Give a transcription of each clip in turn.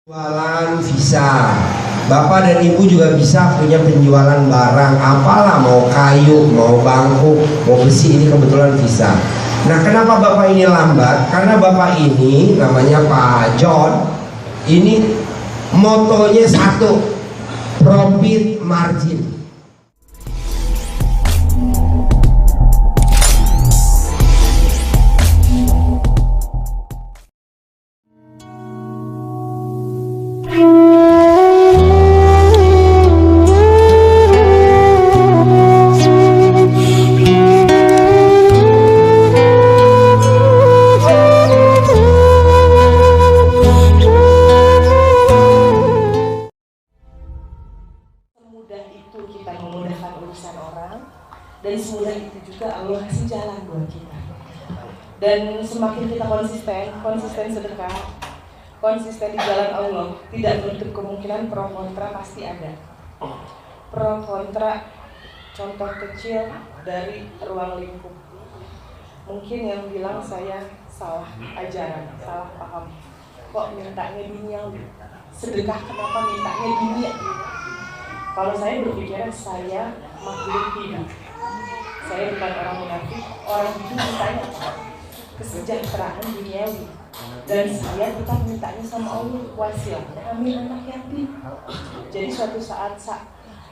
Jualan bisa, Bapak dan Ibu juga bisa punya penjualan barang, apalah, mau kayu, mau bangku, mau besi, ini kebetulan bisa. Nah, kenapa Bapak ini lambat? Karena Bapak ini namanya Pak John, ini motonya satu, profit margin. Kita memudahkan urusan orang, dan semudah itu juga Allah kasih jalan buat kita. Dan semakin kita konsisten sedekah, konsisten di jalan Allah, tidak menutup kemungkinan pro kontra pasti ada. Pro kontra, contoh kecil dari ruang lingkup. Mungkin yang bilang saya salah ajaran, salah paham. Kok mintanya duniawi? Sedekah kenapa mintanya dunia? Kalau saya berpikiran saya makhluk hidup, saya bukan orang munafik. Orang itu mintanya kesejahteraan duniawi, dan saya tetap mintanya sama Allah, wasilnya amin anak yatim. Jadi suatu saat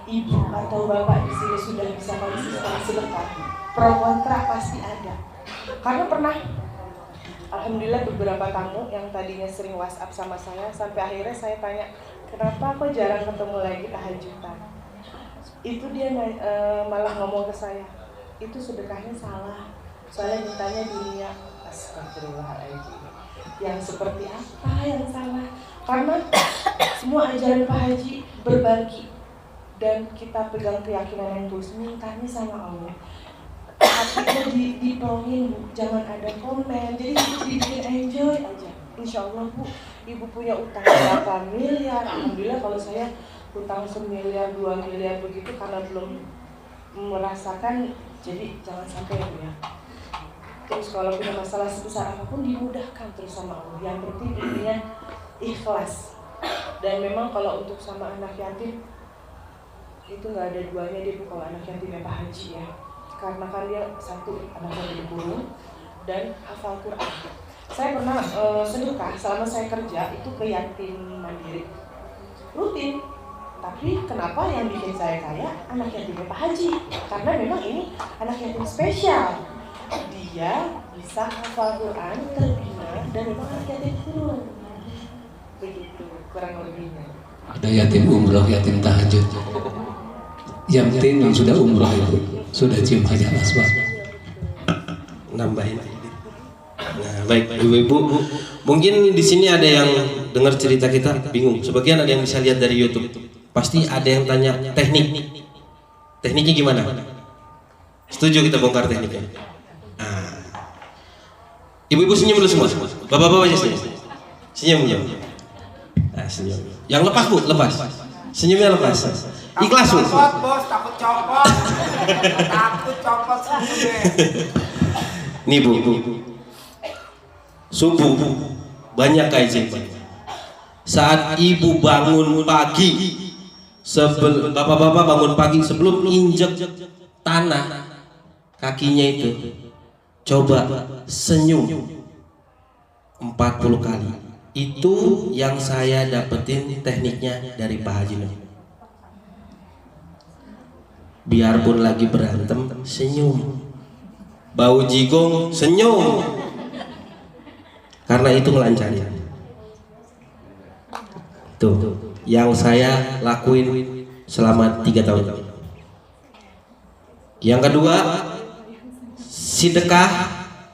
ibu atau bapak di sini sudah bisa konsisten sedekah, pro kontra pasti ada. Karena pernah, alhamdulillah, beberapa tamu yang tadinya sering WhatsApp sama saya, sampai akhirnya saya tanya, kenapa kok jarang ketemu lagi tahajudan? Itu dia malah ngomong ke saya, itu sedekahnya salah, soalnya mintanya dunia. Astagfirullahaladzim. Yang seperti apa yang salah? Karena semua ajaran Pak Haji berbagi, dan kita pegang keyakinan yang tulus, mintanya sama Allah. Hatinya diplongin, Bu, jangan ada komen, jadi dibikin enjoy aja. Insya Allah, Bu, Ibu punya utang berapa miliar? Alhamdulillah, kalau saya utang 1 miliar, 2 miliar begitu karena belum merasakan, jadi jangan sampai ya, Bu, ya. Terus kalau punya masalah sebesar apapun dimudahkan terus sama Allah. Yang penting intinya ikhlas. Dan memang kalau untuk sama anak yatim itu nggak ada duanya deh, Bu, kalau anak yatimnya Pak Haji ya. Karena kan dia satu anaknya dikurung dan hafal Quran. Saya pernah sedekah selama saya kerja itu ke yatim mandiri rutin. Tapi kenapa yang bikin saya kaya? Anak yatimnya Pak Haji. Karena memang ini anak yatim spesial. Dia bisa hafal Quran, terbina, dan memang anak yatim kurung. Begitu kurang lebihnya. Ada yatim umroh, yatim tahajud. Yatim yang sudah umroh itu sudah cium hajar aswad. Nambahin. Nah, baik ibu-ibu, mungkin di sini ada yang dengar cerita kita bingung. Sebagian ada yang bisa lihat dari YouTube. Pasti ada yang tanya tekniknya gimana? Setuju kita bongkar tekniknya. Nah, ibu-ibu senyum dulu semua. Bapak-bapak aja senyum. Senyum. Nah, senyum. Yang lepas, Bu, lepas. Senyumnya lepas. Ikhlas, Bu. Takut copot. Takut copot senyumnya. Nih, Bu. Subuh banyak keajaiban. Saat ibu bangun pagi, bapak-bapak bangun pagi sebelum injek tanah kakinya itu, coba senyum 40 kali. Itu yang saya dapetin tekniknya dari Pak Haji. Biarpun lagi berantem, senyum. Bau jigong, senyum. Karena itu ngelancarin. Tuh, yang saya lakuin selama 3 tahun. Yang kedua,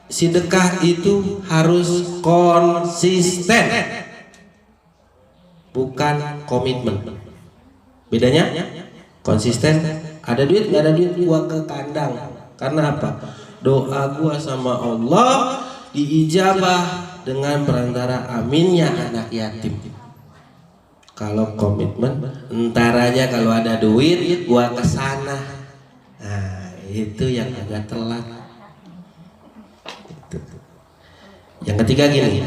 sedekah itu harus konsisten, bukan komitmen. Bedanya, konsisten, ada duit nggak ada duit, gua ke kandang. Karena apa? Doa gua sama Allah diijabah dengan perantara aminnya anak yatim. Kalau komitmen, entar aja kalau ada duit gua kesana. Nah, itu yang agak telat. Yang ketiga gini,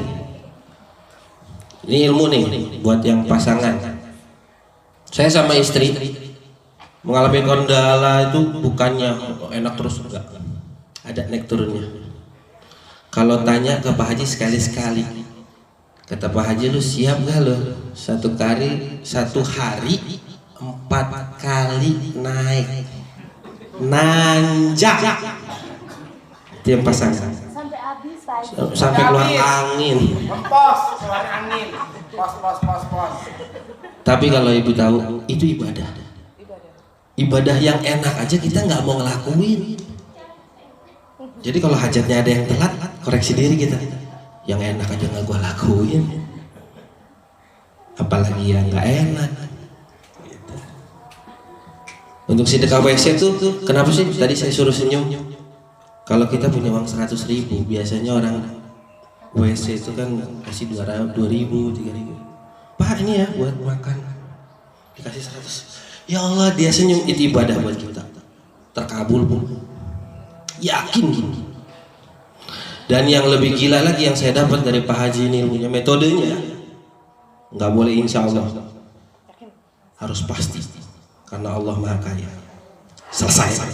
Ini ilmu nih buat yang pasangan. Saya sama istri mengalami kendala itu bukannya enak terus, enggak. Ada naik turunnya. Kalau tanya ke Pak Haji sekali-sekali, kata Pak Haji, lu siap gak lo satu hari 4 kali naik nanjak tiap pasangan Sampai habis Pak Haji. sampai keluar angin. Ngempos, keluar angin. Pos. Tapi kalau ibu tahu itu ibadah yang enak aja kita nggak mau ngelakuin. Jadi kalau hajatnya ada yang telat, koreksi diri kita. Yang enak aja nggak gua lakuin, apalagi yang nggak enak. Gitu. Untuk sedekah WC tuh kenapa sih tadi saya suruh senyum? Kalau kita punya uang 100.000, biasanya orang WC itu kan kasih 2.000, 3.000. Pak ini ya buat makan, dikasih 100. Ya Allah, dia senyum, itu ibadah buat kita. Terkabul pun. Yakin gini. Dan yang lebih gila lagi yang saya dapat dari Pak Haji ini ilmunya, metodenya nggak boleh insya Allah, harus pasti, karena Allah Maha Kaya. Selesai.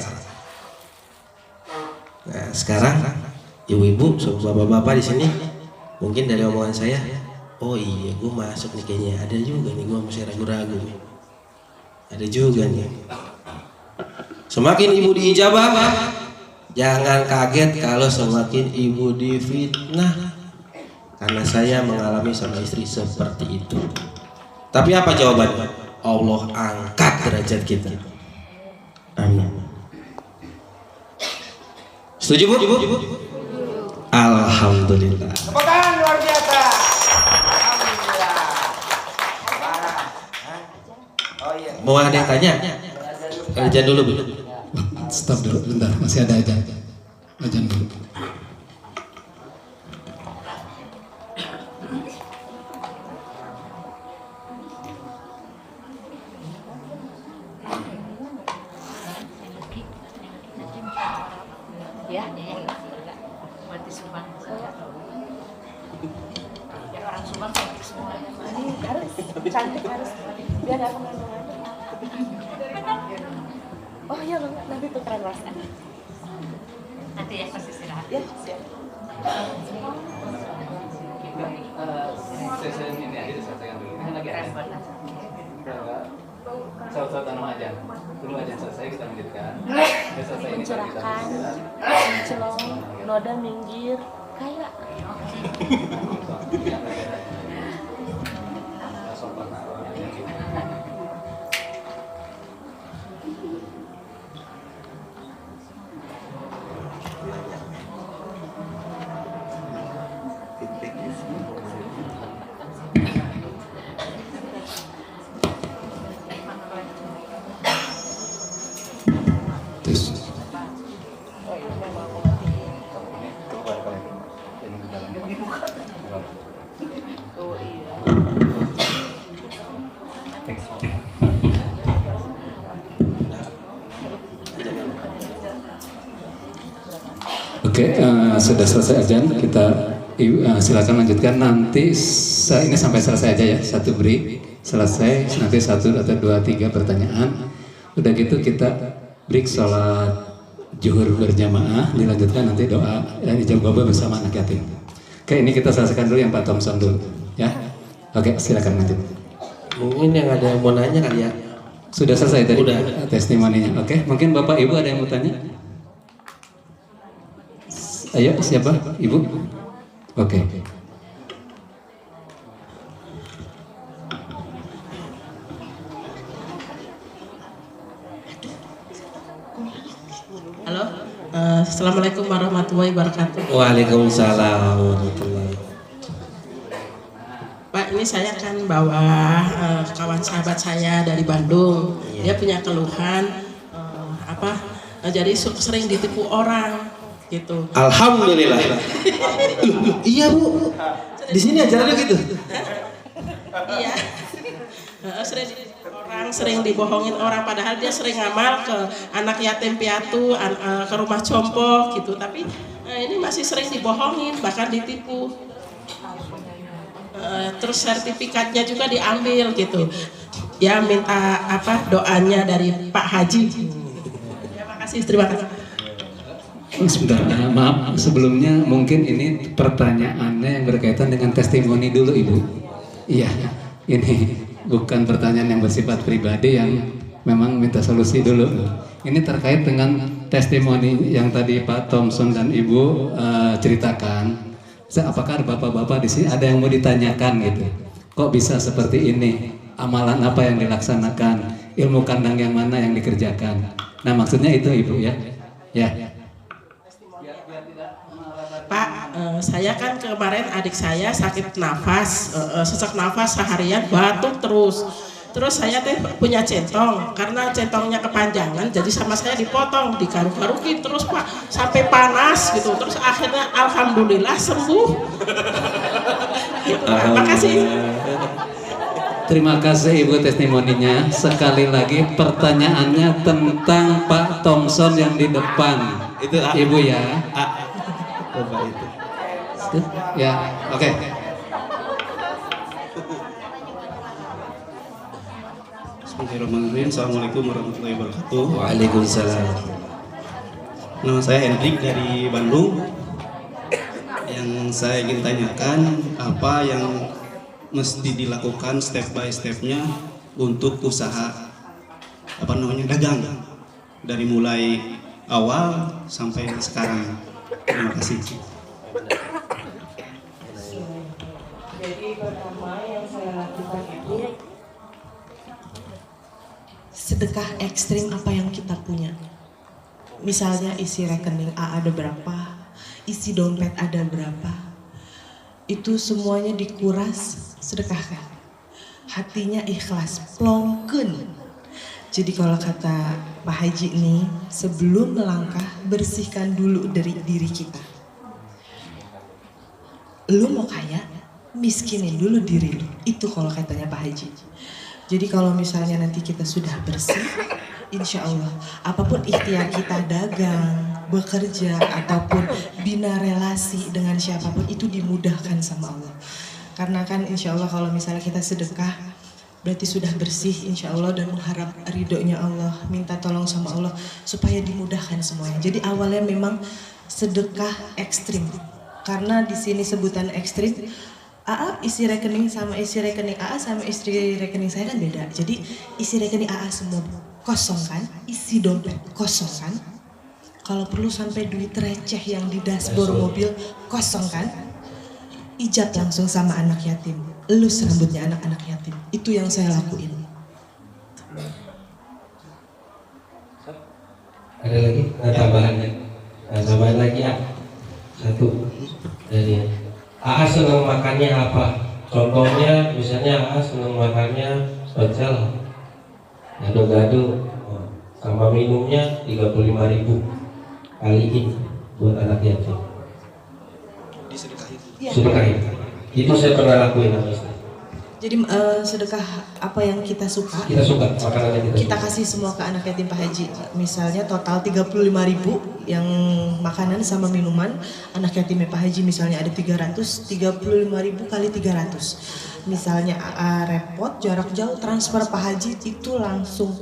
Nah sekarang ibu-ibu, bapak-bapak di sini, mungkin dari omongan saya, oh iya gue masuk nih kayaknya, ada juga nih gue masih ragu-ragu nih, ada juga nih. Semakin ibu diijabah, jangan kaget kalau semakin ibu difitnah, karena saya mengalami sama istri seperti itu. Tapi apa jawabannya? Allah angkat derajat kita. Amin. Setuju bu? Alhamdulillah. Tepuk tangan luar biasa. Alhamdulillah. Oh iya. Mau ada yang tanya? Ajan dulu bu. Stop dulu, bentar, masih ada ajan. Ajan dulu. Ya, buat di Subang. Biar orang Subang cantik semua. Ini harus cantik harus. Biar nggak kemana-mana. Oh iya Bang, nanti tukeran WhatsApp. Nanti ya pas istirahat. Ya, siap. Saya ini aja diselesaikan dulu. Ini lagi repot. Saat tanam aja. Dulu aja selesai kita lanjutkan. Udah selesai ini baru kita Mencerakan, celong, noda minggir, kayak. sopan. Terus. Oke, sudah selesai ajan, kita silakan lanjutkan nanti. Ini sampai selesai aja ya, satu break selesai, nanti 1 atau 2, 3 pertanyaan. Udah gitu kita break sholat zuhur berjamaah, dilanjutkan nanti doa dan ijab kabul bersama anak yatim. Oke, ini kita selesaikan dulu yang Pak Thompson dulu, ya. Oke, silakan lanjut. Mungkin yang ada yang mau nanya kali ya. Sudah selesai tadi Udah. testimoninya. Oke, mungkin Bapak Ibu ada yang mau tanya? Ayo, siapa? Ibu? Oke. Halo, assalamualaikum warahmatullahi wabarakatuh. Waalaikumsalam warahmatullahi. Pak, ini saya kan bawa kawan sahabat saya dari Bandung. Dia punya keluhan jadi sering ditipu orang gitu. Alhamdulillah. Iya bu, di sini ajarannya gitu. Iya. Sering dibohongin orang, padahal dia sering ngamal ke anak yatim piatu, ke rumah compo gitu. Tapi ini masih sering dibohongin, bahkan ditipu. terus sertifikatnya juga diambil gitu. Ya minta doanya dari Pak Haji. Terima kasih. Sebentar, maaf sebelumnya mungkin ini pertanyaannya yang berkaitan dengan testimoni dulu Ibu. Iya, ini bukan pertanyaan yang bersifat pribadi yang memang minta solusi dulu. Ini terkait dengan testimoni yang tadi Pak Thompson dan Ibu ceritakan. Apakah bapak-bapak di sini ada yang mau ditanyakan gitu? Kok bisa seperti ini? Amalan apa yang dilaksanakan? Ilmu kandang yang mana yang dikerjakan? Nah maksudnya itu Ibu ya. Ya. Pak, saya kan kemarin adik saya sakit nafas, sesak nafas seharian, batuk terus. Terus saya punya centong, karena centongnya kepanjangan, jadi sama saya dipotong, digaruk-garukin terus Pak, sampai panas gitu. Terus akhirnya alhamdulillah sembuh. Gitu, Pak. Makasih. Terima kasih Ibu testimoninya. Sekali lagi pertanyaannya tentang Pak Thompson yang di depan. Itu Ibu ya. Bapak itu. Ya, oke. Bismillahirrahmanirrahim. Assalamualaikum warahmatullahi wabarakatuh. Waalaikumsalam. Nama saya Hendrik dari Bandung. Yang saya ingin tanyakan, apa yang mesti dilakukan step by stepnya untuk usaha dagang dari mulai awal sampai sekarang. Terima kasih. Jadi pertama yang saya lakukan itu sedekah ekstrim apa yang kita punya. Misalnya isi rekening A ada berapa, isi dompet ada berapa, itu semuanya dikuras, sedekahkan. Hatinya ikhlas, plongkeun. Jadi kalau kata Pak Haji nih, sebelum melangkah bersihkan dulu dari diri kita. Lu mau kaya, miskinin dulu diri lu. Itu kalau katanya Pak Haji. Jadi kalau misalnya nanti kita sudah bersih, insya Allah apapun ikhtiar kita, dagang, bekerja, ataupun bina relasi dengan siapapun itu dimudahkan sama Allah. Karena kan insya Allah kalau misalnya kita sedekah, berarti sudah bersih insya Allah dan mengharap ridhonya Allah, minta tolong sama Allah supaya dimudahkan semuanya. Jadi awalnya memang sedekah ekstrim. Karena di sini sebutan ekstrim, AA isi rekening sama isi rekening AA sama isi rekening saya kan beda. Jadi isi rekening AA semua kosong kan, isi dompet kosong kan. Kalau perlu sampai duit receh yang di dashboard mobil kosong kan. Ijab langsung sama anak yatim, elus rambutnya anak-anak yatim. Itu yang saya lakuin. Ada lagi tambahannya? Tambahan lagi ya. Satu dari AA senang makannya apa? Contohnya misalnya AA senang makannya pecel, gado-gado, sama minumnya 35.000 kaliin buat anak yatim. Sedekahin. Itu saya pernah lakuin sama istri. Jadi sedekah apa yang kita suka, makanan yang kita kasih semua ke anak yatim Pak Haji. Misalnya total 35.000 yang makanan sama minuman. Anak yatimnya Pak Haji misalnya ada 300, 35.000 kali 300. Misalnya repot jarak jauh transfer Pak Haji itu langsung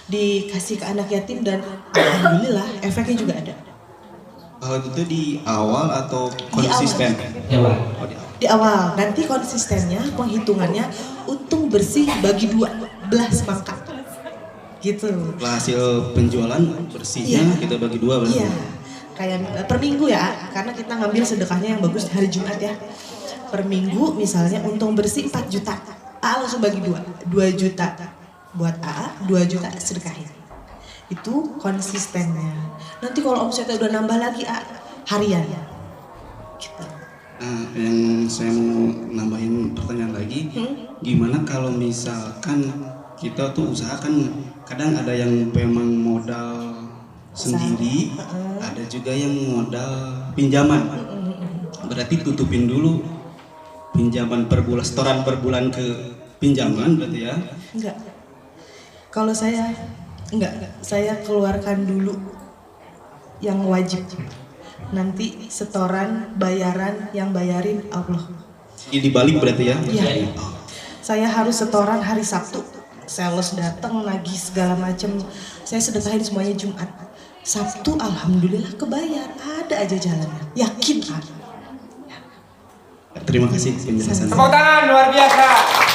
dikasih ke anak yatim dan alhamdulillah efeknya juga ada. Itu di awal atau konsisten? Di awal, nanti konsistennya, penghitungannya untung bersih bagi 12 mangkak gitu. Setelah hasil penjualan bersihnya kita bagi 2 berarti? Iya, kayak per minggu ya, karena kita ngambil sedekahnya yang bagus hari Jumat ya. Per minggu misalnya untung bersih 4 juta, AA langsung bagi 2 juta buat AA, 2 juta sedekahin. Itu konsistennya. Nanti kalau omsetnya udah nambah lagi harian gitu. Nah, yang saya mau nambahin pertanyaan lagi, gimana kalau misalkan kita tuh usaha kan kadang ada yang memang modal sendiri, ada juga yang modal pinjaman. Berarti tutupin dulu pinjaman per bulan, setoran per bulan ke pinjaman berarti ya? Enggak. Kalau saya enggak, saya keluarkan dulu yang wajib. Nanti setoran, bayaran, yang bayarin Allah. dibalik berarti ya? Iya. Saya harus setoran hari Sabtu. Sales datang nagih segala macam. Saya sedekahin semuanya Jumat. Sabtu alhamdulillah kebayar. Ada aja jalannya. Yakin ada. Terima kasih penjelasan. Tepuk tangan luar biasa.